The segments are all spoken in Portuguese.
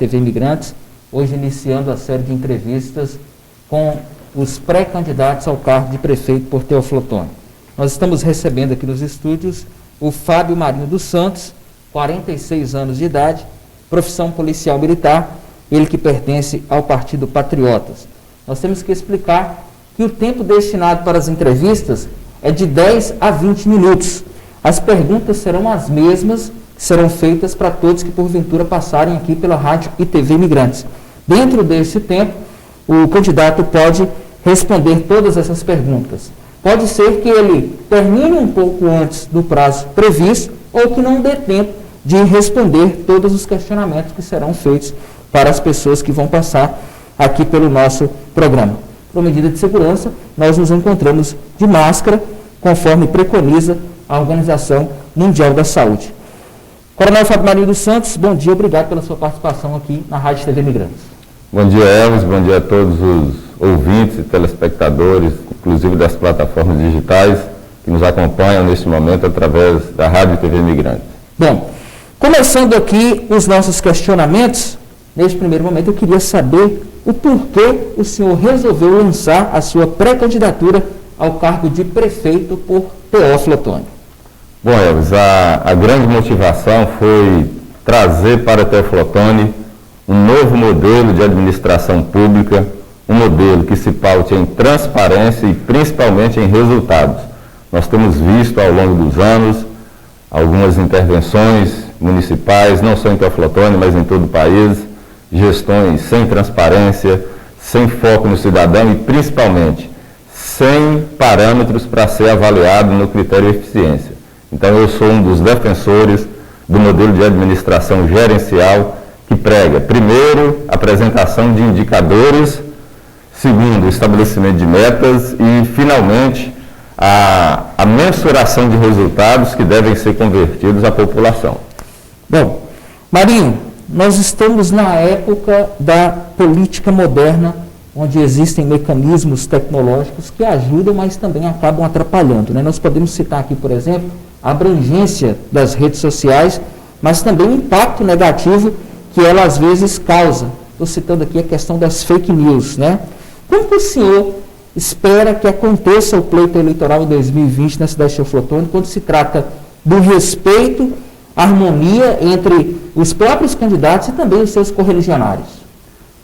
TV Imigrantes, hoje iniciando a série de entrevistas com os pré-candidatos ao cargo de prefeito por Teófilo Otoni. Nós estamos recebendo aqui nos estúdios o Fábio Marinho dos Santos, 46 anos de idade, profissão policial militar, ele que pertence ao Partido Patriotas. Nós temos que explicar que o tempo destinado para as entrevistas é de 10 a 20 minutos. As perguntas serão as mesmas que serão feitas para todos que porventura passarem aqui pela Rádio e TV Imigrantes. Dentro desse tempo, o candidato pode responder todas essas perguntas. Pode ser que ele termine um pouco antes do prazo previsto ou que não dê tempo de responder todos os questionamentos que serão feitos para as pessoas que vão passar aqui pelo nosso programa. Por medida de segurança, nós nos encontramos de máscara, conforme preconiza a Organização Mundial da Saúde. Coronel Fábio Marinho dos Santos, bom dia, obrigado pela sua participação aqui na Rádio TV Imigrantes. Bom dia, Elvis, bom dia a todos os ouvintes e telespectadores, inclusive das plataformas digitais, que nos acompanham neste momento através da Rádio TV Imigrantes. Bom, começando aqui os nossos questionamentos, neste primeiro momento eu queria saber o porquê o senhor resolveu lançar a sua pré-candidatura ao cargo de prefeito por Teófilo Otoni. Bom, Elvis, a grande motivação foi trazer para Teófilo Otoni um novo modelo de administração pública, um modelo que se paute em transparência e principalmente em resultados. Nós temos visto ao longo dos anos algumas intervenções municipais, não só em Teófilo Otoni, mas em todo o país, gestões sem transparência, sem foco no cidadão e principalmente sem parâmetros para ser avaliado no critério de eficiência. Então eu sou um dos defensores do modelo de administração gerencial que prega, primeiro, apresentação de indicadores, segundo, estabelecimento de metas e, finalmente, a mensuração de resultados que devem ser convertidos à população. Bom, Marinho, nós estamos na época da política moderna, onde existem mecanismos tecnológicos que ajudam, mas também acabam atrapalhando, né? Nós podemos citar aqui, por exemplo, a abrangência das redes sociais, mas também o impacto negativo que ela às vezes causa. Estou citando aqui a questão das fake news, né? Como que o senhor espera que aconteça o pleito eleitoral em 2020 na cidade de Teófilo Otoni, quando se trata do respeito, harmonia entre os próprios candidatos e também os seus correligionários?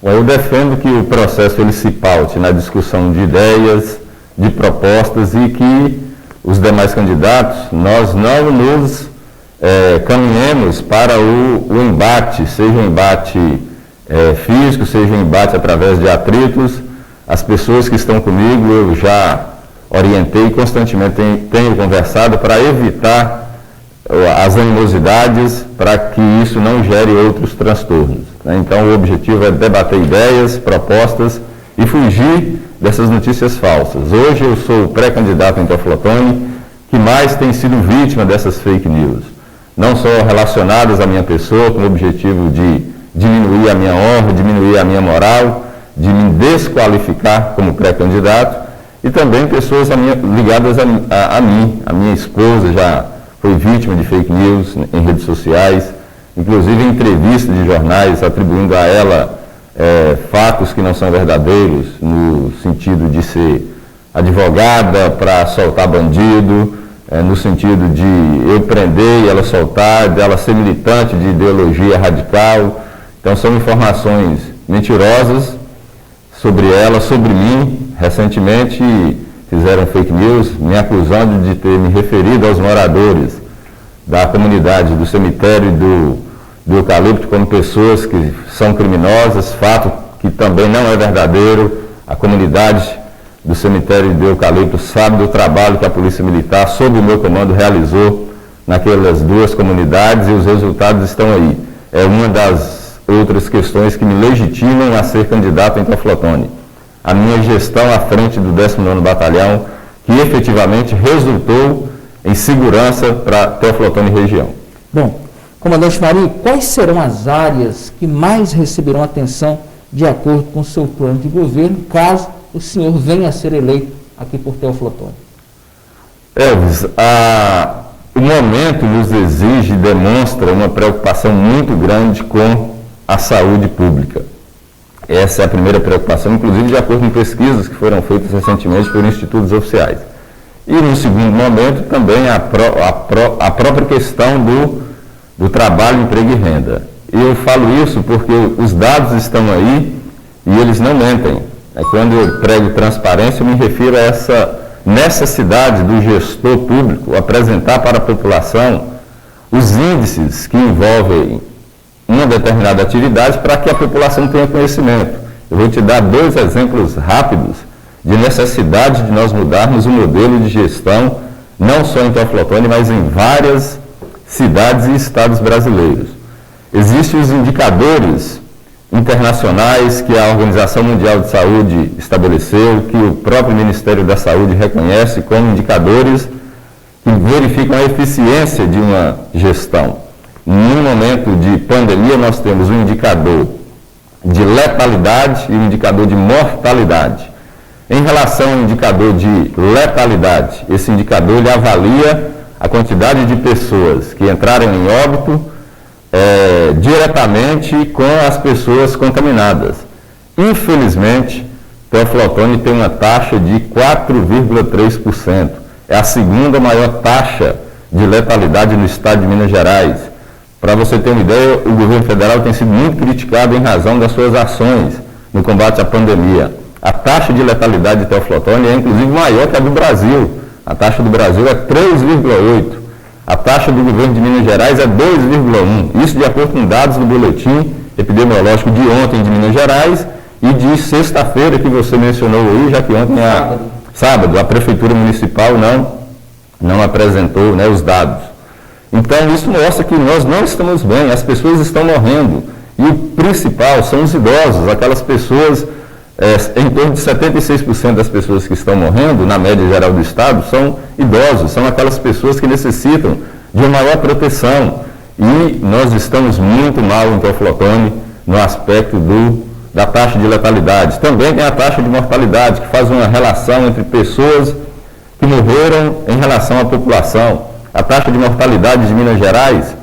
Eu defendo que o processo ele se paute na discussão de ideias, de propostas e que os demais candidatos, nós não nos caminhemos para o embate, seja um embate físico, seja um embate através de atritos. As pessoas que estão comigo, eu já orientei e constantemente tenho conversado para evitar as animosidades, para que isso não gere outros transtornos, né? Então o objetivo é debater ideias, propostas e fugir dessas notícias falsas. Hoje eu sou o pré-candidato em Teófilo Otoni que mais tem sido vítima dessas fake news, não só relacionadas à minha pessoa, com o objetivo de diminuir a minha honra, diminuir a minha moral, de me desqualificar como pré-candidato, e também pessoas ligadas a mim. A minha esposa já foi vítima de fake news em redes sociais, inclusive em entrevistas de jornais, atribuindo a ela fatos que não são verdadeiros, no sentido de ser advogada para soltar bandido, no sentido de eu prender e ela soltar, dela ser militante de ideologia radical. Então são informações mentirosas sobre ela, sobre mim. Recentemente fizeram fake news me acusando de ter me referido aos moradores da comunidade do cemitério do Eucalipto como pessoas que são criminosas, fato que também não é verdadeiro. A comunidade do cemitério do Eucalipto sabe do trabalho que a Polícia Militar, sob o meu comando, realizou naquelas duas comunidades e os resultados estão aí. É uma das outras questões que me legitimam a ser candidato em Teófilo Otoni. A minha gestão à frente do 19º Batalhão, que efetivamente resultou em segurança para Teófilo Otoni e região. Bom, comandante Marinho, quais serão as áreas que mais receberão atenção de acordo com o seu plano de governo, caso o senhor venha a ser eleito aqui por Teófilo Otoni? Elvis, o momento nos exige e demonstra uma preocupação muito grande com à saúde pública. Essa é a primeira preocupação, inclusive de acordo com pesquisas que foram feitas recentemente por institutos oficiais. E, no segundo momento, também a própria questão do trabalho, emprego e renda. Eu falo isso porque os dados estão aí e eles não mentem. Quando eu prego transparência, eu me refiro a essa necessidade do gestor público apresentar para a população os índices que envolvem uma determinada atividade para que a população tenha conhecimento. Eu vou te dar 2 exemplos rápidos de necessidade de nós mudarmos o modelo de gestão, não só em Teoflotone, mas em várias cidades e estados brasileiros. Existem os indicadores internacionais que a Organização Mundial de Saúde estabeleceu, que o próprio Ministério da Saúde reconhece como indicadores que verificam a eficiência de uma gestão. No momento de pandemia, nós temos um indicador de letalidade e um indicador de mortalidade. Em relação ao indicador de letalidade, esse indicador ele avalia a quantidade de pessoas que entraram em óbito diretamente com as pessoas contaminadas. Infelizmente, Teoflotone tem uma taxa de 4,3%. É a segunda maior taxa de letalidade no estado de Minas Gerais. Para você ter uma ideia, o governo federal tem sido muito criticado em razão das suas ações no combate à pandemia. A taxa de letalidade de Teoflotone é inclusive maior que a do Brasil. A taxa do Brasil é 3,8%. A taxa do governo de Minas Gerais é 2,1%. Isso de acordo com dados do boletim epidemiológico de ontem de Minas Gerais e de sexta-feira que você mencionou aí, já que ontem sábado a Prefeitura Municipal não apresentou, né, os dados. Então, isso mostra que nós não estamos bem, as pessoas estão morrendo. E o principal são os idosos, aquelas pessoas, em torno de 76% das pessoas que estão morrendo, na média geral do Estado, são idosos, são aquelas pessoas que necessitam de uma maior proteção. E nós estamos muito mal em Teoflotone no aspecto da taxa de letalidade. Também tem a taxa de mortalidade, que faz uma relação entre pessoas que morreram em relação à população. A taxa de mortalidade de Minas Gerais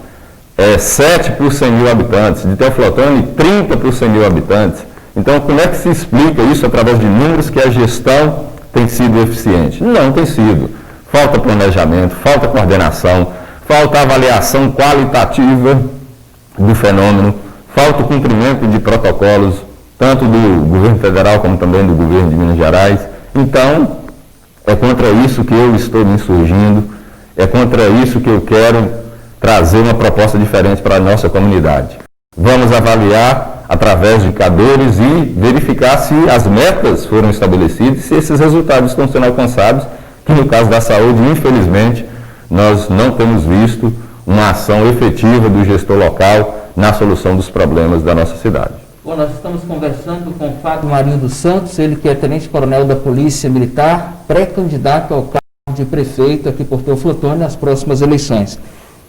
é 7 por 100 mil habitantes, de Teoflotone 30 por 100 mil habitantes. Então, como é que se explica isso através de números que a gestão tem sido eficiente? Não tem sido. Falta planejamento, falta coordenação, falta avaliação qualitativa do fenômeno, falta o cumprimento de protocolos, tanto do governo federal como também do governo de Minas Gerais. Então, é contra isso que eu estou me insurgindo. É contra isso que eu quero trazer uma proposta diferente para a nossa comunidade. Vamos avaliar através de indicadores e verificar se as metas foram estabelecidas e se esses resultados estão sendo alcançados, que no caso da saúde, infelizmente, nós não temos visto uma ação efetiva do gestor local na solução dos problemas da nossa cidade. Bom, nós estamos conversando com o Fábio Marinho dos Santos, ele que é tenente-coronel da Polícia Militar, pré-candidato ao cargo de prefeito aqui por Teoflotone nas próximas eleições.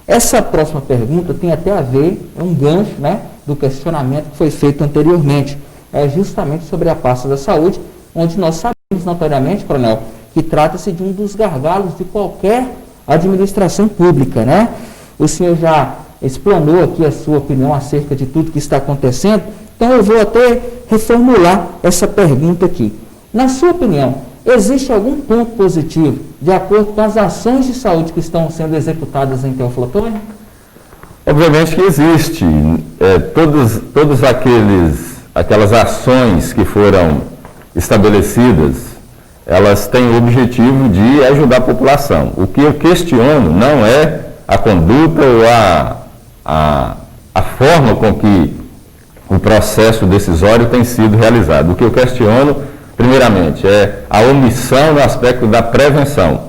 Essa próxima pergunta tem até a ver, é um gancho, né, do questionamento que foi feito anteriormente, é justamente sobre a pasta da saúde, onde nós sabemos notoriamente, coronel, que trata-se de um dos gargalos de qualquer administração pública, né? O senhor já explanou aqui a sua opinião acerca de tudo que está acontecendo, então eu vou até reformular essa pergunta aqui. Na sua opinião, existe algum ponto positivo de acordo com as ações de saúde que estão sendo executadas em Teoflotone? Obviamente que existe. Todas aquelas ações que foram estabelecidas, elas têm o objetivo de ajudar a população. O que eu questiono não é a conduta ou a forma com que o processo decisório tem sido realizado. O que eu questiono, primeiramente, é a omissão no aspecto da prevenção.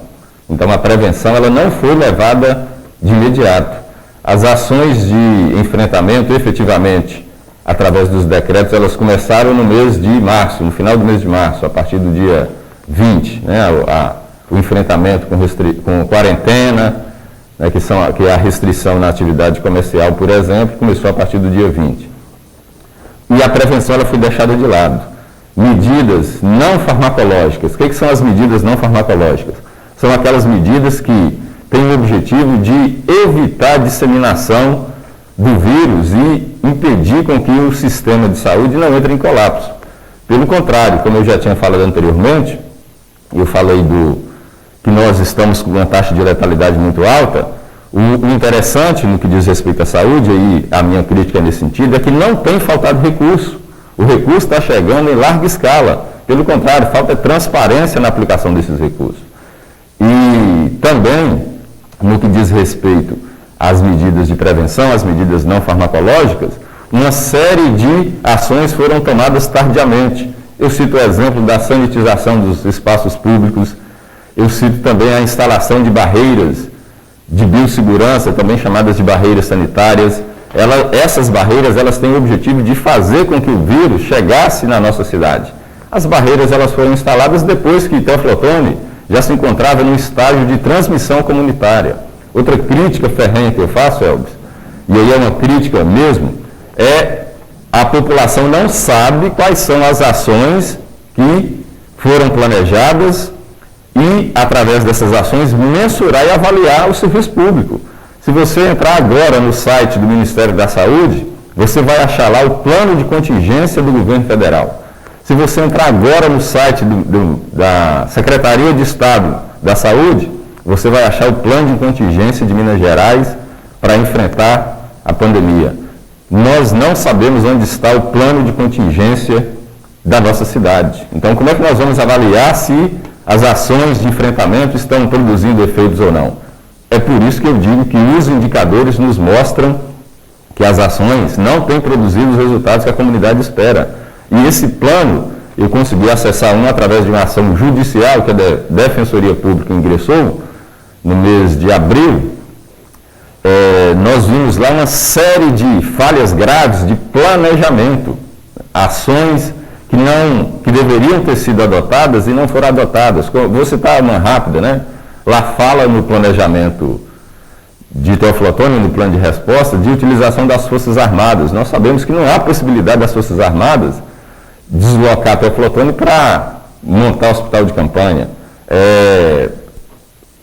Então, a prevenção ela não foi levada de imediato. As ações de enfrentamento, efetivamente, através dos decretos, elas começaram no mês de março, no final do mês de março, a partir do dia 20, né, o enfrentamento com quarentena, né, que é a restrição na atividade comercial, por exemplo, começou a partir do dia 20. E a prevenção ela foi deixada de lado. Medidas não farmacológicas. O que são as medidas não farmacológicas? São aquelas medidas que têm o objetivo de evitar a disseminação do vírus e impedir com que o sistema de saúde não entre em colapso. Pelo contrário, como eu já tinha falado anteriormente, eu falei que nós estamos com uma taxa de letalidade muito alta. O interessante no que diz respeito à saúde, e a minha crítica nesse sentido, é que não tem faltado recurso. O recurso está chegando em larga escala. Pelo contrário, falta transparência na aplicação desses recursos. E também, no que diz respeito às medidas de prevenção, às medidas não farmacológicas, uma série de ações foram tomadas tardiamente. Eu cito o exemplo da sanitização dos espaços públicos, eu cito também a instalação de barreiras de biossegurança, também chamadas de barreiras sanitárias. Essas barreiras, elas têm o objetivo de fazer com que o vírus chegasse na nossa cidade. As barreiras, elas foram instaladas depois que Teófilo Otoni já se encontrava no estágio de transmissão comunitária. Outra crítica ferrenha que eu faço, Elvis, e aí é uma crítica mesmo, é a população não sabe quais são as ações que foram planejadas e, através dessas ações, mensurar e avaliar o serviço público. Se você entrar agora no site do Ministério da Saúde, você vai achar lá o plano de contingência do governo federal. Se você entrar agora no site da Secretaria de Estado da Saúde, você vai achar o plano de contingência de Minas Gerais para enfrentar a pandemia. Nós não sabemos onde está o plano de contingência da nossa cidade. Então, como é que nós vamos avaliar se as ações de enfrentamento estão produzindo efeitos ou não? É por isso que eu digo que os indicadores nos mostram que as ações não têm produzido os resultados que a comunidade espera. E esse plano, eu consegui acessar através de uma ação judicial que a Defensoria Pública ingressou no mês de abril. Nós vimos lá uma série de falhas graves de planejamento, ações que deveriam ter sido adotadas e não foram adotadas. Vou citar uma rápida, né? Lá fala no planejamento de Teófilo Otoni, no plano de resposta, de utilização das Forças Armadas. Nós sabemos que não há possibilidade das Forças Armadas deslocar Teófilo Otoni para montar hospital de campanha.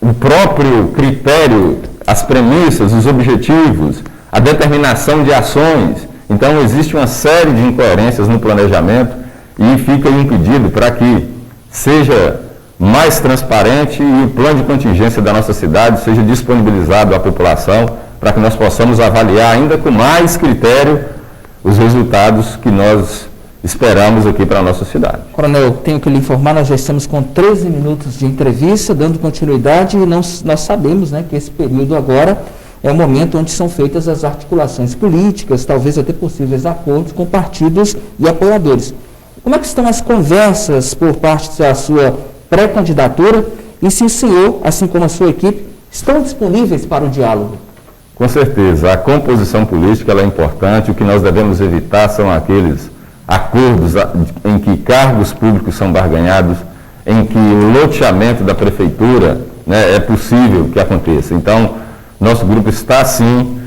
O próprio critério, as premissas, os objetivos, a determinação de ações. Então, existe uma série de incoerências no planejamento e fica impedido para que seja mais transparente e o plano de contingência da nossa cidade seja disponibilizado à população para que nós possamos avaliar ainda com mais critério os resultados que nós esperamos aqui para a nossa cidade. Coronel, tenho que lhe informar, nós já estamos com 13 minutos de entrevista, dando continuidade, e nós sabemos, né, que esse período agora é o momento onde são feitas as articulações políticas, talvez até possíveis acordos com partidos e apoiadores. Como é que estão as conversas por parte da sua pré-candidatura e se o senhor, assim como a sua equipe, estão disponíveis para o diálogo? Com certeza, a composição política ela é importante, o que nós devemos evitar são aqueles acordos em que cargos públicos são barganhados, em que o loteamento da prefeitura, né, é possível que aconteça. Então, nosso grupo está, sim,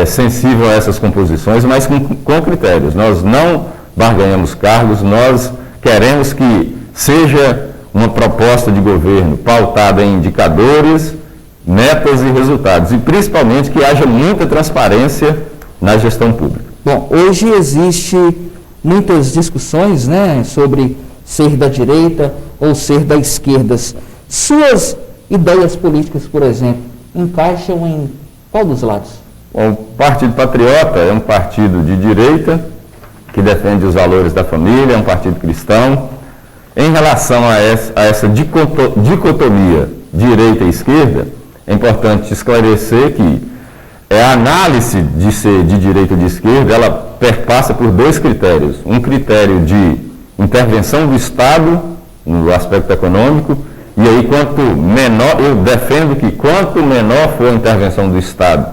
sensível a essas composições, mas com critérios. Nós não barganhamos cargos, nós queremos que seja uma proposta de governo pautada em indicadores, metas e resultados, e principalmente que haja muita transparência na gestão pública. Bom, hoje existe muitas discussões, né, sobre ser da direita ou ser da esquerda. Suas ideias políticas, por exemplo, encaixam em qual dos lados? Bom, o Partido Patriota é um partido de direita que defende os valores da família, é um partido cristão. Em relação a essa dicotomia direita e esquerda, é importante esclarecer que a análise de ser de direita ou de esquerda, ela perpassa por dois critérios. Um critério de intervenção do Estado no aspecto econômico, e aí quanto menor, eu defendo que quanto menor for a intervenção do Estado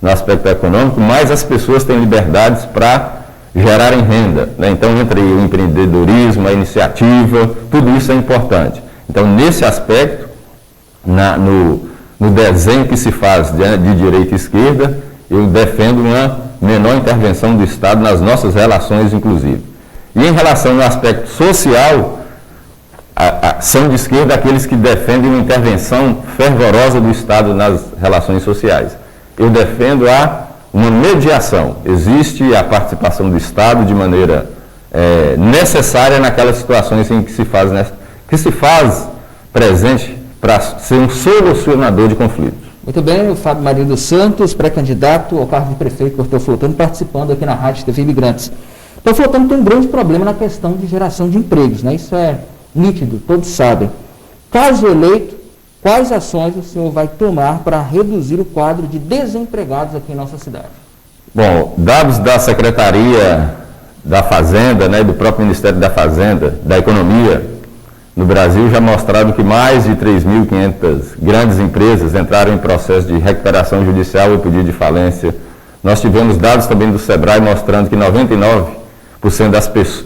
no aspecto econômico, mais as pessoas têm liberdades para gerarem renda, né? Então, entre o empreendedorismo, a iniciativa, tudo isso é importante. Então, nesse aspecto, no desenho que se faz de direita e esquerda, eu defendo uma menor intervenção do Estado nas nossas relações, inclusive. E em relação ao aspecto social, são de esquerda aqueles que defendem uma intervenção fervorosa do Estado nas relações sociais. Eu defendo a uma mediação. Existe a participação do Estado de maneira necessária naquelas situações em que se faz presente para ser um solucionador de conflitos. Muito bem, o Fábio Marinho dos Santos, pré-candidato ao cargo de prefeito por Teoflotone, participando aqui na Rádio TV Imigrantes. Teoflotone tem um grande problema na questão de geração de empregos, né? Isso é nítido, todos sabem. Caso eleito, quais ações o senhor vai tomar para reduzir o quadro de desempregados aqui em nossa cidade? Bom, dados da Secretaria da Fazenda, né, do próprio Ministério da Fazenda, da Economia, no Brasil já mostraram que mais de 3.500 grandes empresas entraram em processo de recuperação judicial ou pedido de falência. Nós tivemos dados também do SEBRAE mostrando que 99%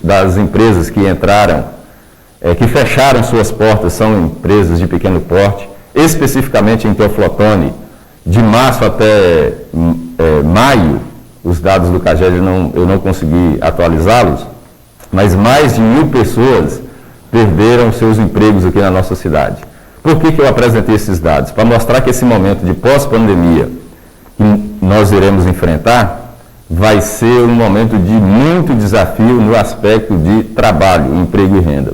das empresas que entraram, que fecharam suas portas, são empresas de pequeno porte, especificamente em Teoflotone, de março até maio, os dados do CAGED eu não consegui atualizá-los, mas mais de 1.000 pessoas perderam seus empregos aqui na nossa cidade. Por que eu apresentei esses dados? Para mostrar que esse momento de pós-pandemia que nós iremos enfrentar vai ser um momento de muito desafio no aspecto de trabalho, emprego e renda.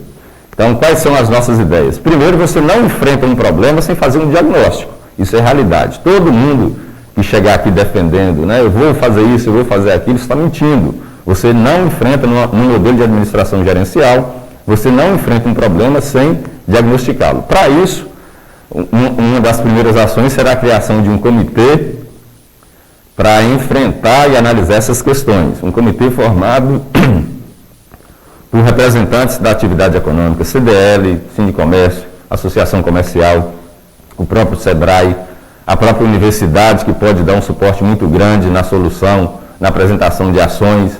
Então, quais são as nossas ideias? Primeiro, você não enfrenta um problema sem fazer um diagnóstico. Isso é realidade. Todo mundo que chegar aqui defendendo, né, eu vou fazer isso, eu vou fazer aquilo, está mentindo. Você não enfrenta, no modelo de administração gerencial, você não enfrenta um problema sem diagnosticá-lo. Para isso, uma das primeiras ações será a criação de um comitê para enfrentar e analisar essas questões. Um comitê formado por representantes da atividade econômica, CDL, Sindicomércio, Associação Comercial, o próprio SEBRAE, a própria universidade, que pode dar um suporte muito grande na solução, na apresentação de ações.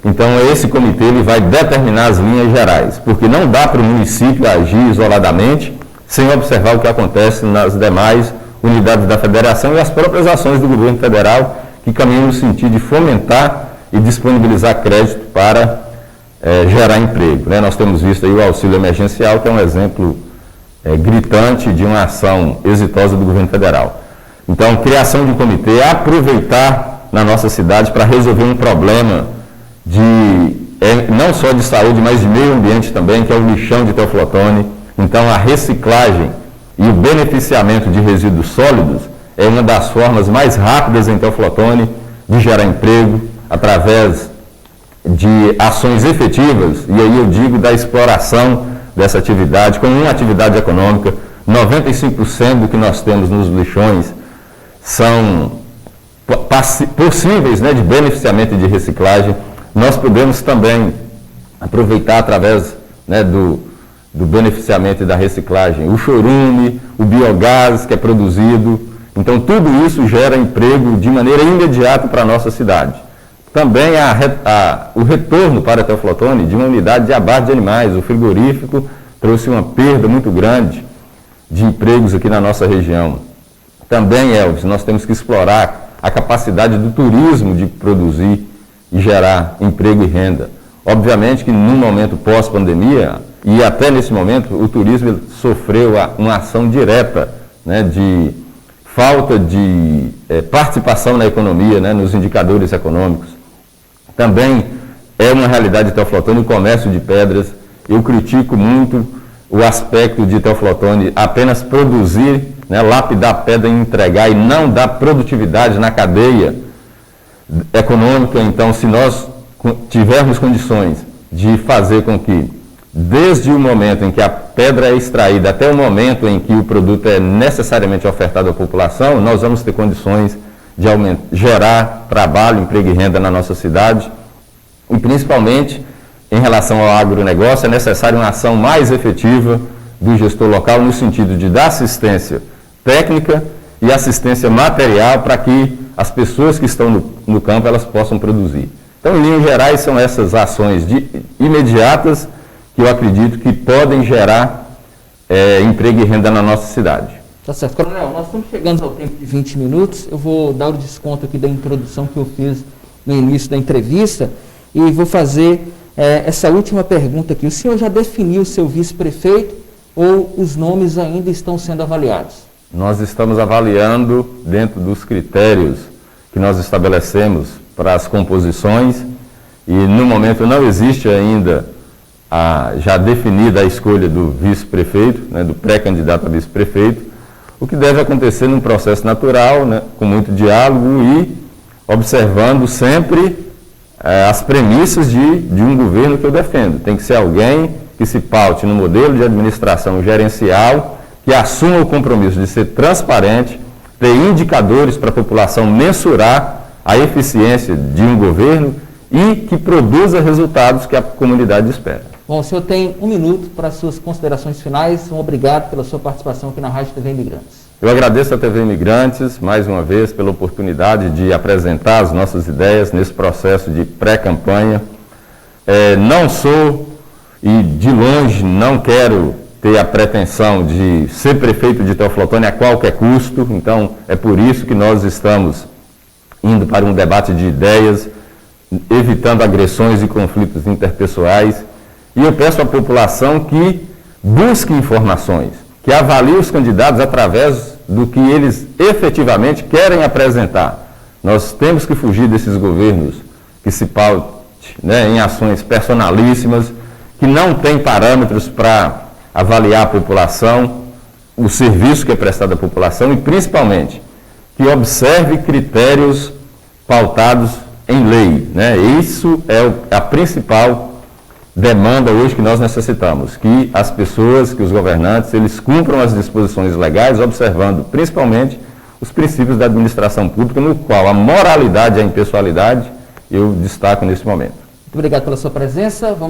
Então, esse comitê ele vai determinar as linhas gerais, porque não dá para o município agir isoladamente sem observar o que acontece nas demais unidades da federação e as próprias ações do governo federal que caminham no sentido de fomentar e disponibilizar crédito para gerar emprego, né? Nós temos visto aí o auxílio emergencial, que é um exemplo gritante de uma ação exitosa do governo federal. Então, criação de um comitê, aproveitar na nossa cidade para resolver um problema não só de saúde, mas de meio ambiente também, que é o lixão de Teoflotone. Então, a reciclagem e o beneficiamento de resíduos sólidos é uma das formas mais rápidas em Teoflotone de gerar emprego, através de ações efetivas, e aí eu digo da exploração dessa atividade como uma atividade econômica. 95% do que nós temos nos lixões são possíveis, né, de beneficiamento e de reciclagem. Nós podemos também aproveitar através, né, do beneficiamento e da reciclagem o chorume, o biogás que é produzido. Então tudo isso gera emprego de maneira imediata para a nossa cidade. Também o retorno para Teoflotone de uma unidade de abate de animais. O frigorífico trouxe uma perda muito grande de empregos aqui na nossa região. Também, Elvis, nós temos que explorar a capacidade do turismo de produzir e gerar emprego e renda. Obviamente que no momento pós-pandemia, e até nesse momento, o turismo sofreu uma ação direta, né, de falta de participação na economia, né, nos indicadores econômicos. Também é uma realidade de Teoflotone o comércio de pedras. Eu critico muito o aspecto de Teoflotone apenas produzir, né, lapidar pedra e entregar, e não dar produtividade na cadeia econômica. Então, se nós tivermos condições de fazer com que, desde o momento em que a pedra é extraída até o momento em que o produto é necessariamente ofertado à população, nós vamos ter condições de gerar trabalho, emprego e renda na nossa cidade. E principalmente em relação ao agronegócio, é necessária uma ação mais efetiva do gestor local no sentido de dar assistência técnica e assistência material para que as pessoas que estão no campo elas possam produzir. Então, em linhas gerais, são essas ações imediatas que eu acredito que podem gerar emprego e renda na nossa cidade. Tá certo. Coronel, nós estamos chegando ao tempo de 20 minutos. Eu vou dar o desconto aqui da introdução que eu fiz no início da entrevista e vou fazer essa última pergunta aqui. O senhor já definiu o seu vice-prefeito ou os nomes ainda estão sendo avaliados? Nós estamos avaliando dentro dos critérios que nós estabelecemos para as composições, e no momento não existe ainda já definida a escolha do vice-prefeito, né, do pré-candidato a vice-prefeito, o que deve acontecer num processo natural, né, com muito diálogo e observando sempre as premissas de um governo que eu defendo. Tem que ser alguém que se paute no modelo de administração gerencial, que assuma o compromisso de ser transparente, ter indicadores para a população mensurar a eficiência de um governo e que produza resultados que a comunidade espera. Bom, o senhor tem 1 minuto para as suas considerações finais. Obrigado pela sua participação aqui na Rádio TV Imigrantes. Eu agradeço à TV Imigrantes, mais uma vez, pela oportunidade de apresentar as nossas ideias nesse processo de pré-campanha. Não sou e, de longe, não quero ter a pretensão de ser prefeito de Teoflotone a qualquer custo, então é por isso que nós estamos indo para um debate de ideias, evitando agressões e conflitos interpessoais. E eu peço à população que busque informações, que avalie os candidatos através do que eles efetivamente querem apresentar. Nós temos que fugir desses governos que se pautem, né, em ações personalíssimas, que não têm parâmetros para avaliar a população, o serviço que é prestado à população e, principalmente, que observe critérios pautados em lei, né? Isso é a principal demanda hoje que nós necessitamos, que as pessoas, que os governantes, eles cumpram as disposições legais, observando principalmente os princípios da administração pública, no qual a moralidade e a impessoalidade eu destaco nesse momento. Muito obrigado pela sua presença.